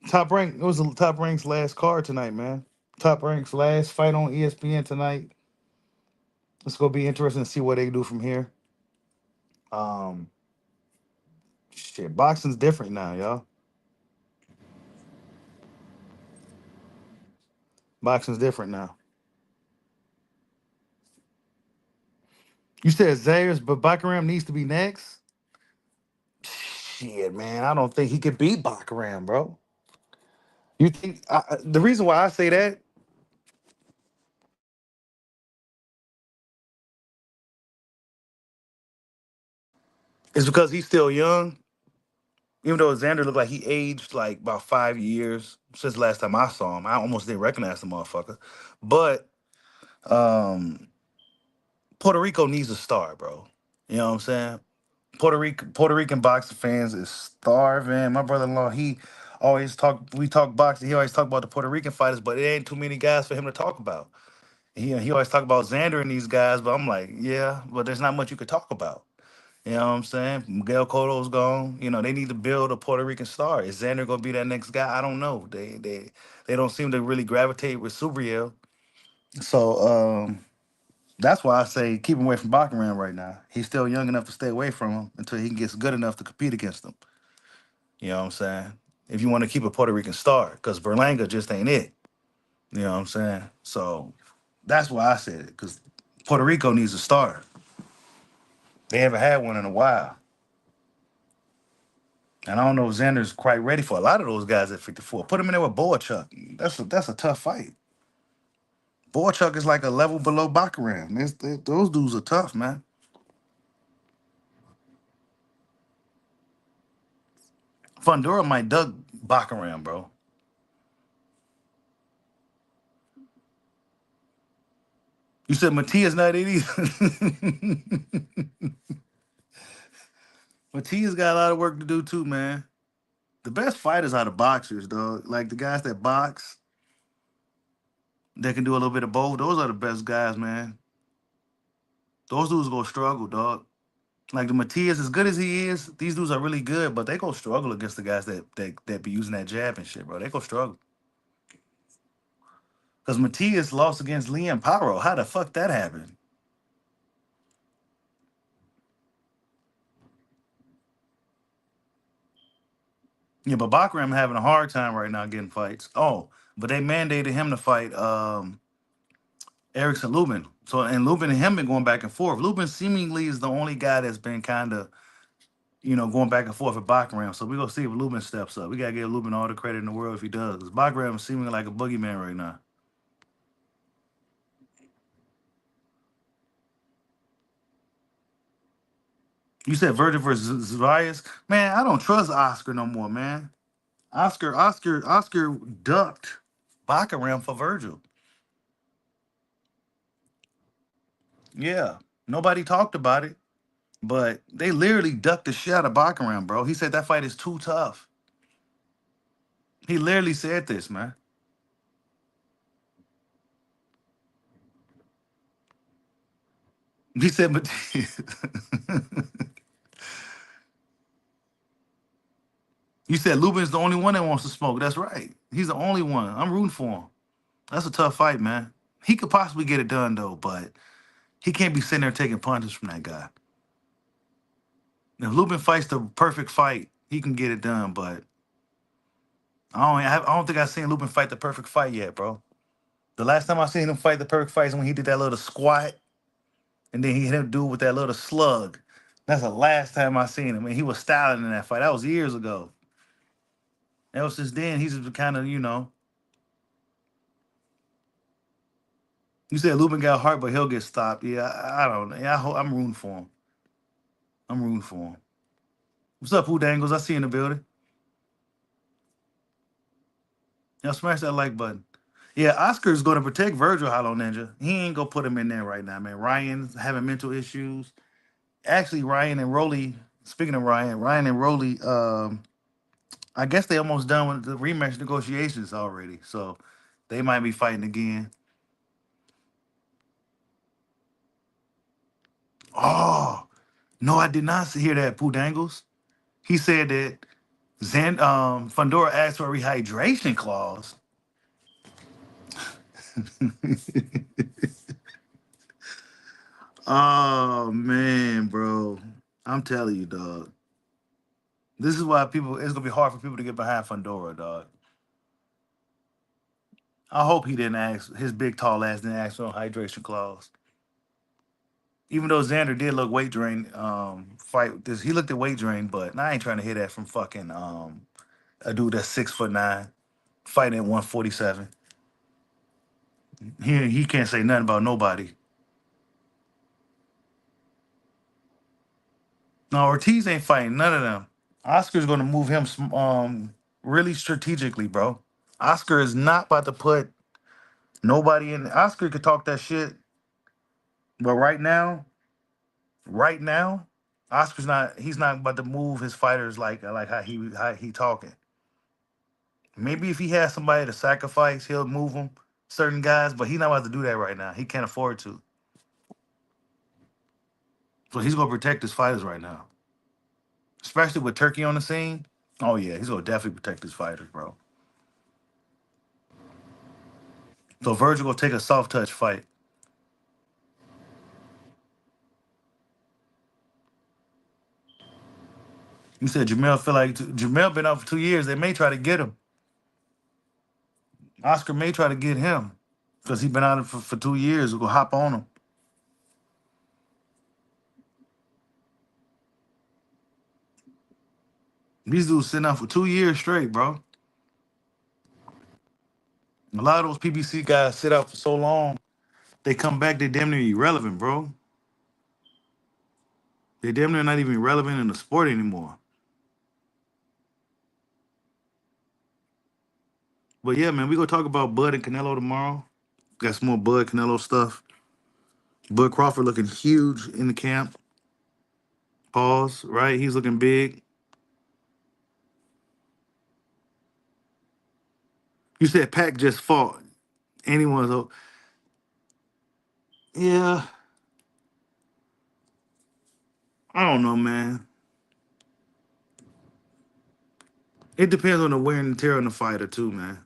Top Rank. It was the Top Rank's last card tonight, man. Top Rank's last fight on ESPN tonight. It's gonna be interesting to see what they do from here. Um, Shit, boxing's different now, y'all. Boxing's different now. You said Zayers, but Bakaram needs to be next. Shit, man, I don't think he could beat Bakaram, bro. You think the reason why I say that is because he's still young. Even though Xander looked like he aged like about 5 years since the last time I saw him. I almost didn't recognize the motherfucker. But Puerto Rico needs a star, bro. You know what I'm saying? Puerto Rican boxing fans is starving. My brother-in-law, we talk boxing, he always talk about the Puerto Rican fighters, but it ain't too many guys for him to talk about. He always talk about Xander and these guys, but I'm like, yeah, but there's not much you could talk about. You know what I'm saying? Miguel Cotto's gone. They need to build a Puerto Rican star. Is Xander gonna be that next guy? I don't know. They don't seem to really gravitate with Subriel. So that's why I say keep him away from Baccarat right now. He's still young enough to stay away from him until he gets good enough to compete against him. You know what I'm saying? If you want to keep a Puerto Rican star, because Berlanga just ain't it. You know what I'm saying? So that's why I said it, because Puerto Rico needs a star. They haven't had one in a while. And I don't know if Xander's quite ready for a lot of those guys at 54. Put him in there with Boachuk. That's a tough fight. Boachuk is like a level below Baccarat. Those dudes are tough, man. Fundora might duck Baccarat, bro. You said Matias not it either. Matias got a lot of work to do too, man. The best fighters are the boxers, dog. Like the guys that box, that can do a little bit of both. Those are the best guys, man. Those dudes go struggle, dog. Like the Matias, as good as he is, these dudes are really good, but they go struggle against the guys that be using that jab and shit, bro. They go struggle. Because Matias lost against Liam Paro. How the fuck that happened? Yeah, but Baccarat having a hard time right now getting fights. Oh, but they mandated him to fight Erickson Lubin. So and Lubin and him been going back and forth. Lubin seemingly is the only guy that's been kind of, going back and forth with Baccarat. So we gonna see if Lubin steps up. We gotta give Lubin all the credit in the world if he does. Because Baccarat is seeming like a boogeyman right now. You said Virgil versus Zarias? Man, I don't trust Oscar no more, man. Oscar ducked Baccarat for Virgil. Yeah. Nobody talked about it, but they literally ducked the shit out of Baccarat, bro. He said that fight is too tough. He literally said this, man. He said, but you said Lubin's the only one that wants to smoke. That's right. He's the only one. I'm rooting for him. That's a tough fight, man. He could possibly get it done though, but he can't be sitting there taking punches from that guy. If Lubin fights the perfect fight, he can get it done, but I don't think I've seen Lubin fight the perfect fight yet, bro. The last time I seen him fight the perfect fight is when he did that little squat, and then he hit him dude with that little slug. That's the last time I seen him. And he was styling in that fight. That was years ago. Ever since then, he's just kind of, You said Lubin got heart, but he'll get stopped. Yeah, I don't know. Yeah, I'm rooting for him. I'm rooting for him. What's up, Who Dangles? I see you in the building. Y'all smash that like button. Yeah, Oscar's going to protect Virgil Hollow Ninja. He ain't going to put him in there right now, man. Ryan's having mental issues. Actually, Ryan and Rolly, speaking of Ryan and Rolly, I guess they almost done with the rematch negotiations already. So they might be fighting again. Oh, no, I did not hear that, Pooh Dangles. He said that Fundora asked for a rehydration clause. Oh man, bro. I'm telling you, dog. This is why it's gonna be hard for people to get behind Fundora, dog. I hope he didn't ask his big tall ass didn't ask for a hydration clause. Even though Xander did look weight drained, fight this he looked at weight drain, but I ain't trying to hear that from fucking a dude that's 6'9", fighting at 147. He can't say nothing about nobody. No, Ortiz ain't fighting none of them. Oscar's gonna move him really strategically, bro. Oscar is not about to put nobody in. Oscar could talk that shit, but right now, Oscar's not. He's not about to move his fighters like how he talking. Maybe if he has somebody to sacrifice, he'll move them certain guys, but he's not about to do that right now. He can't afford to. So he's gonna protect his fighters right now, especially with Turkey on the scene. Oh yeah, he's gonna definitely protect his fighters, bro. So Virgil will take a soft touch fight. You said Jamel feel like Jamel been out for 2 years. They may try to get him. Oscar may try to get him because he been out for 2 years. We'll go hop on him. These dudes sitting out for 2 years straight, bro. A lot of those PBC guys sit out for so long, they come back, they damn near irrelevant, bro. They damn near not even relevant in the sport anymore. But yeah, man, we gonna talk about Bud and Canelo tomorrow. Got some more Bud Canelo stuff. Bud Crawford looking huge in the camp. Pause, right? He's looking big. You said Pac just fought. Anyone's yeah. I don't know, man. It depends on the wear and tear on the fighter too, man.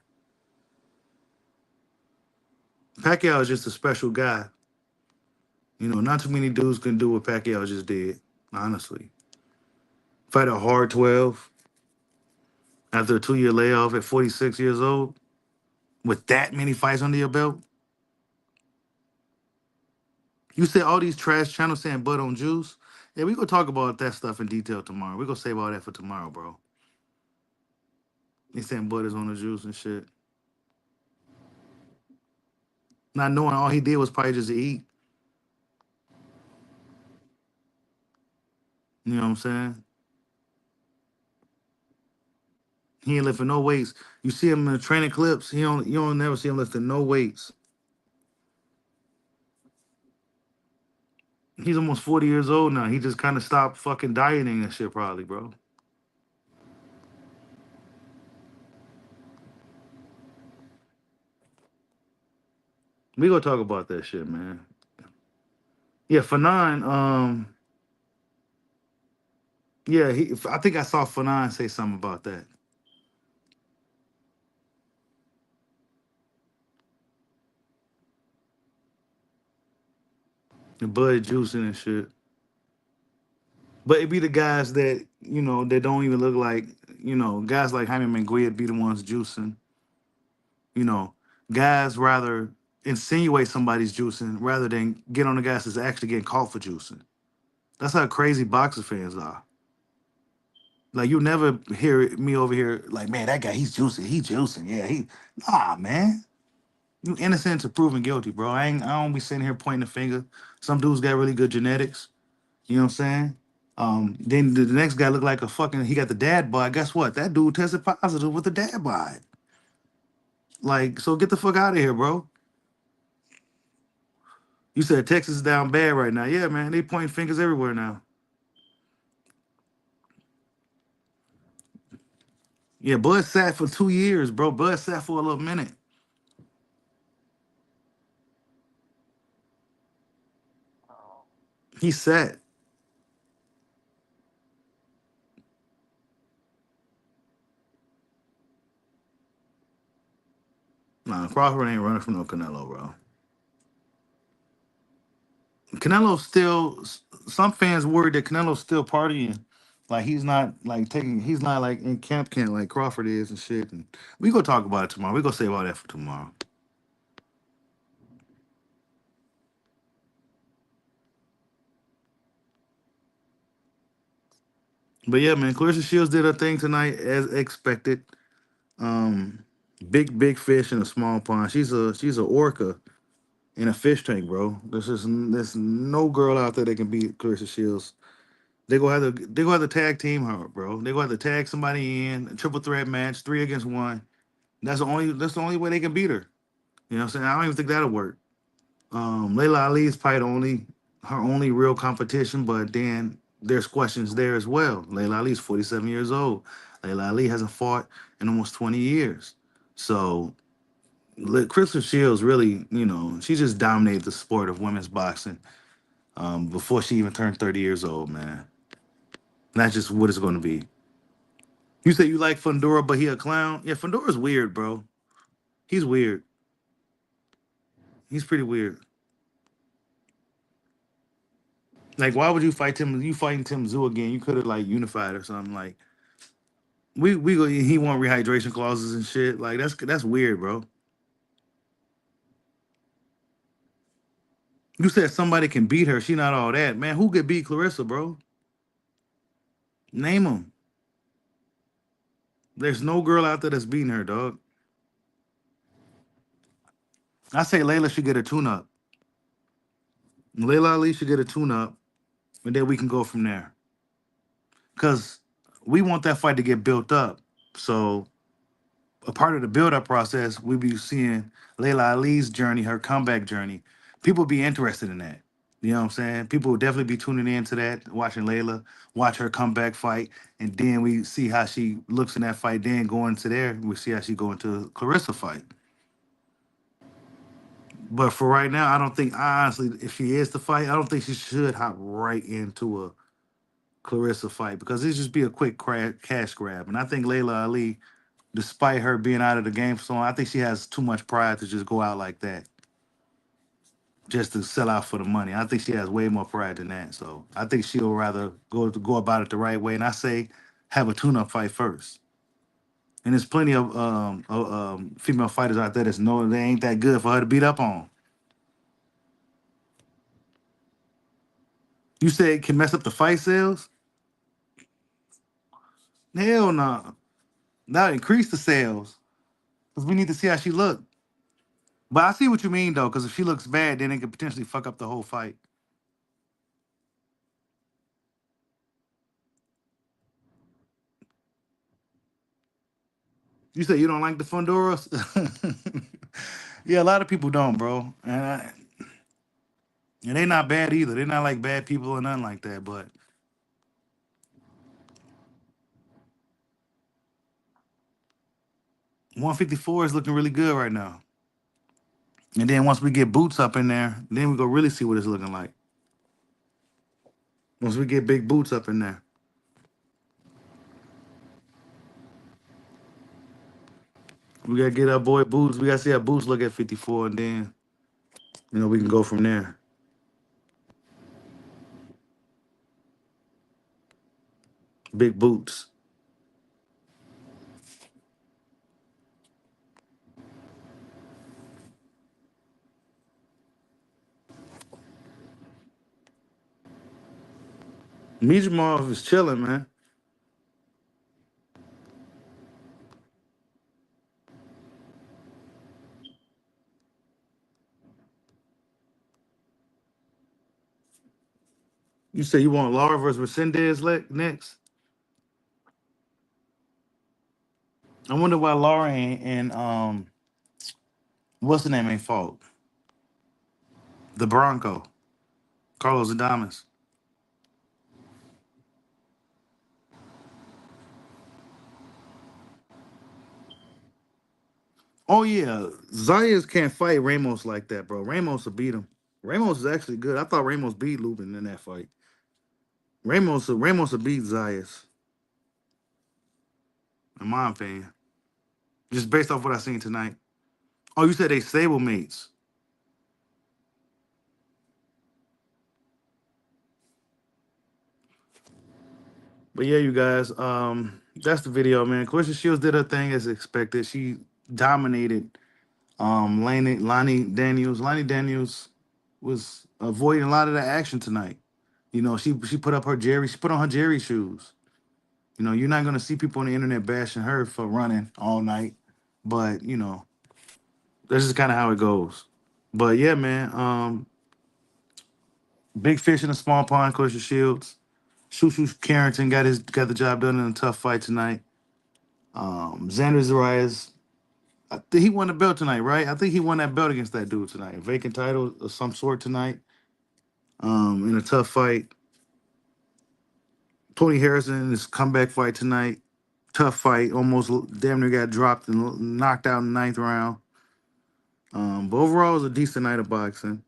Pacquiao is just a special guy. Not too many dudes can do what Pacquiao just did, honestly. Fight a hard 12 after a 2-year layoff at 46 years old with that many fights under your belt. You said all these trash channels saying Bud on juice. Yeah, we gonna talk about that stuff in detail tomorrow. We gonna save all that for tomorrow, bro. They saying Bud is on the juice and shit. Not knowing all he did was probably just eat. You know what I'm saying? He ain't lifting no weights. You see him in the training clips. You don't never see him lifting no weights. He's almost 40 years old now. He just kind of stopped fucking dieting and shit, probably, bro. We gonna talk about that shit, man. Yeah, Fanon. Yeah, I think I saw Fanon say something about that. The Bud juicing and shit. But it be the guys that that don't even look like guys like Jaime Manguia be the ones juicing. You know, guys rather insinuate somebody's juicing rather than get on the guys that's actually getting caught for juicing. That's how crazy boxer fans are. Like you never hear me over here like, man, that guy, he's juicing. He juicing. Yeah, nah, man. You innocent to proven guilty, bro. I don't be sitting here pointing the finger. Some dudes got really good genetics. You know what I'm saying? Then the next guy looked like a fucking. He got the dad bod. Guess what? That dude tested positive with the dad bod. Like, so get the fuck out of here, bro. You said Texas is down bad right now. Yeah, man. They pointing fingers everywhere now. Yeah, Bud sat for 2 years, bro. Bud sat for a little minute. He sat. Nah, Crawford ain't running from no Canelo, bro. Canelo's still. Some fans worried that Canelo's still partying. Like he's not like taking. He's not like in camp like Crawford is and shit. And we gonna talk about it tomorrow. We gonna save all that for tomorrow. But yeah, man, Clarissa Shields did her thing tonight as expected. Um, big fish in a small pond. She's a orca in a fish tank, bro. There's no girl out there that can beat Clarissa Shields. They go have to tag team her, bro. They go have to tag somebody in a triple threat match, 3 against 1. That's the only way they can beat her. You know what I'm saying? I don't even think that'll work. Leila Ali is probably her only real competition, but then there's questions there as well. Leila Ali is 47 years old. Leila Ali hasn't fought in almost 20 years. So Crystal Shields really, she just dominated the sport of women's boxing before she even turned 30 years old, man. And that's just what it's going to be. You say you like Fundora, but he a clown? Yeah, Fundora's weird, bro. He's weird. He's pretty weird. Like, why would you fight Tim? You fighting Tim Zoo again? You could have like unified or something. Like, we go. He want rehydration clauses and shit. Like, that's weird, bro. You said somebody can beat her. She not all that, man. Who could beat Claressa, bro? Name them. There's no girl out there that's beating her, dog. I say Layla should get a tune-up. Layla Ali should get a tune-up, and then we can go from there. Cause we want that fight to get built up. So a part of the build-up process, we be seeing Layla Ali's journey, her comeback journey. People be interested in that. You know what I'm saying? People will definitely be tuning in to that, watching Layla, watch her comeback fight, and then we see how she looks in that fight. Then going to there, we see how she go into Clarissa fight. But for right now, I don't think, I honestly, if she is to fight, I don't think she should hop right into a Clarissa fight because it'd just be a quick cash grab. And I think Layla Ali, despite her being out of the game for so long, I think she has too much pride to just go out like that, just to sell out for the money. I think she has way more pride than that. So I think she'll rather go about it the right way. And I say have a tune-up fight first. And there's plenty of female fighters out there that know they ain't that good for her to beat up on. You say it can mess up the fight sales? Hell no. That'll increase the sales because we need to see how she look. But I see what you mean though, because if she looks bad, then it could potentially fuck up the whole fight. You say you don't like the Fonduras? Yeah, a lot of people don't, bro. And they not bad either. They're not like bad people or nothing like that. But 154 is looking really good right now. And then once we get Boots up in there, then we go really see what it's looking like. Once we get big Boots up in there. We gotta get our boy Boots. We gotta see how Boots look at 54, and then we can go from there. Big Boots. Mijimov is chilling, man. You say you want Laura versus Resendez next? I wonder why Laura and what's the name ain't fought? The Bronco, Carlos Adames. Oh yeah, Zayas can't fight Ramos like that, bro. Ramos will beat him. Ramos is actually good. I thought Ramos beat Lubin in that fight. Ramos will beat Zayas, in my opinion. Just based off what I seen tonight. Oh, you said they stable mates. But yeah, you guys, that's the video, man. Claressa Shields did her thing as expected. She dominated Lani Daniels. Lani Daniels was avoiding a lot of the action tonight. You know, she put up her Jerry, she put on her Jerry shoes. You know, you're not gonna see people on the internet bashing her for running all night. But, you know, that's just kind of how it goes. But yeah, man, big fish in a small pond, Claressa Shields. Shushu Carrington got the job done in a tough fight tonight. Xander Zarias, I think he won the belt tonight, right? I think he won that belt against that dude tonight. A vacant title of some sort tonight. In a tough fight. Tony Harrison in his comeback fight tonight. Tough fight. Almost damn near got dropped and knocked out in the ninth round. But overall, it was a decent night of boxing.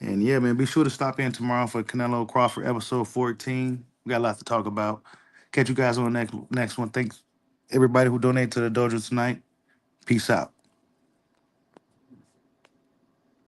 And yeah, man, be sure to stop in tomorrow for Canelo Crawford episode 14. We got a lot to talk about. Catch you guys on the next one. Thanks everybody who donated to the dojo tonight. Peace out.